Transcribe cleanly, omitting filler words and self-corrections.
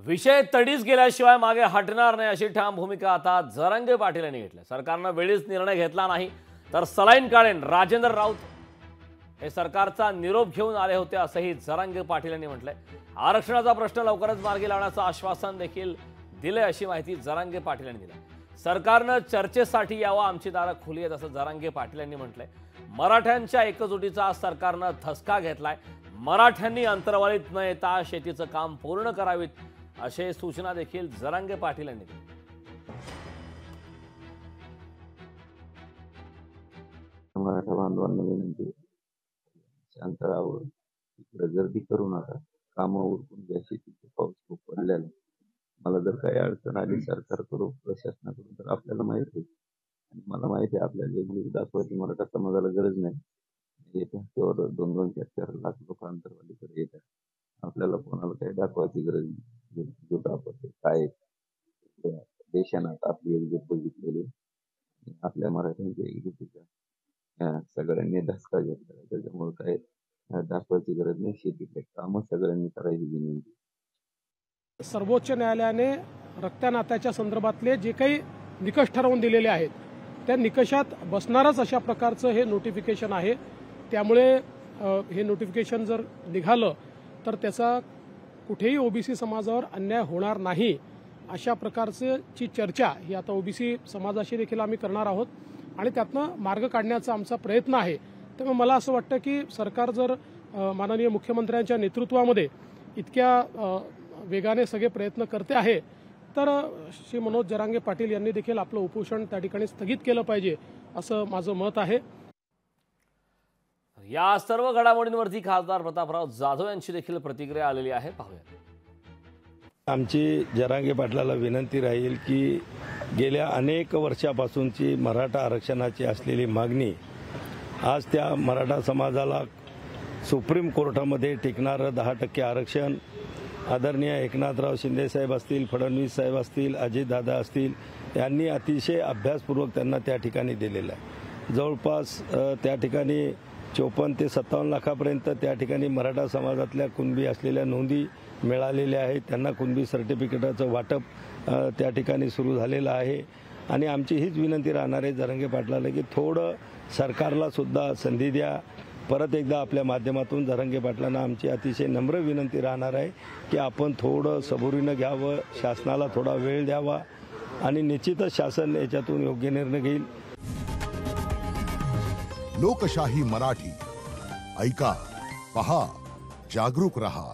विषय तडीच गेल्याशिवाय मागे हटणार नाही अशी ठाम भूमिका आता जरांगे पाटील यांनी घेतली। सरकारने वेळीच निर्णय घेतला नाही तर सलाईन काढेन राजेंद्र राऊत हे सरकारचा निरोप घेऊन आले होते असंही जरांगे पाटील यांनी म्हटलंय। आरक्षणाचा प्रश्न लवकरच मार्गी लावण्याचं आश्वासन देखील दिले अशी माहिती जरांगे पाटील यांनी दिली। सरकारने चर्चेसाठी यावं, आमची दारं खुली आहेत असं जरांगे पाटील यांनी म्हटलंय। मराठ्यांच्या एकजुटीचा सरकारने धसका घेतलाय। मराठ्यांनी अंतर्वालीत न येता शेतीचं काम पूर्ण करावीत अशी सूचना देखील जरांगे पाटील यांनी दिली। मराठा बांधवांना विनंती, शांत राहावं, इकडे गर्दी करू नका, कामं उरकून घ्या, शेतीचे पाऊस खूप पडलेला। मला जर काही अडचण आली सरकारकडून प्रशासनाकडून तर आपल्याला माहिती आहे, आणि मला माहिती आहे आपल्याला एक दाखवायची मराठा समाजाला गरज नाही। येत्या 2-2, 4-4 लाख लोक अंतर्वालीकडे येतात, आपल्याला कोणाला काही दाखवायची गरज नाही। एकजूट आपण काय देशानं आपली एकजूट बघितलेली, आपल्या मराठ्यांच्या एकजुटीचा सगळ्यांनी धसका घेतला, त्याच्यामुळे काय दाखवायची गरज नाही। शेतीतले कामं सगळ्यांनी करायची विनंती। सर्वोच्च न्यायालयाने रक्तनात्याच्या संदर्भातले जे काही निकष ठरवून दिलेले आहेत त्या निकषात बसणारच अशा प्रकारचं हे नोटिफिकेशन आहे। त्यामुळे हे नोटिफिकेशन जर निघालं तर त्याचा कुठेही ओबीसी समाजावर अन्याय होणार नाही अशा प्रकारची चर्चा ही आता ओबीसी समाजाशी देखील आम्ही करणार आहोत आणि त्यातनं मार्ग काढण्याचा आमचा प्रयत्न आहे। त्यामुळे मला असं वाटतं की सरकार जर माननीय मुख्यमंत्र्यांच्या नेतृत्वामध्ये इतक्या वेगाने सगळे प्रयत्न करते आहे तर श्री मनोज जरांगे पाटील यांनी देखील आपलं उपोषण त्या ठिकाणी स्थगित केलं पाहिजे असं माझं मत आहे। या सर्व घडामोडींवरती खासदार प्रतापराव जाधव यांची देखील प्रतिक्रिया आलेली आहे, पाहूया। आमची जरांगे पाटलाला विनंती राहील की गेल्या अनेक वर्षापासूनची मराठा आरक्षणाची असलेली मागणी आज त्या मराठा समाजाला सुप्रीम कोर्टामध्ये टिकणारं 10% आरक्षण आदरणीय एकनाथराव शिंदे साहेब असतील, फडणवीस साहेब असतील, अजितदादा असतील यांनी अतिशय अभ्यासपूर्वक त्यांना त्या ठिकाणी दिलेलं आहे। जवळपास त्या ठिकाणी 54 ते 57 लाखापर्यंत त्या ठिकाणी मराठा समाजातल्या कुणबी असलेल्या नोंदी मिळालेल्या आहेत। त्यांना कुणबी सर्टिफिकेटाचं वाटप त्या ठिकाणी सुरू झालेलं आहे आणि आमची हीच विनंती राहणार आहे जरांगे पाटलाला की थोडं सरकारला सुद्धा संधी द्या। परत एकदा आपल्या माध्यमातून जरांगे पाटलांना आमची अतिशय नम्र विनंती राहणार आहे की आपण थोडं सबुरीनं घ्यावं, शासनाला थोडा वेळ द्यावा आणि निश्चितच शासन याच्यातून योग्य निर्णय घेईल। लोकशाही मराठी ऐका, पहा, जागरूक रहा।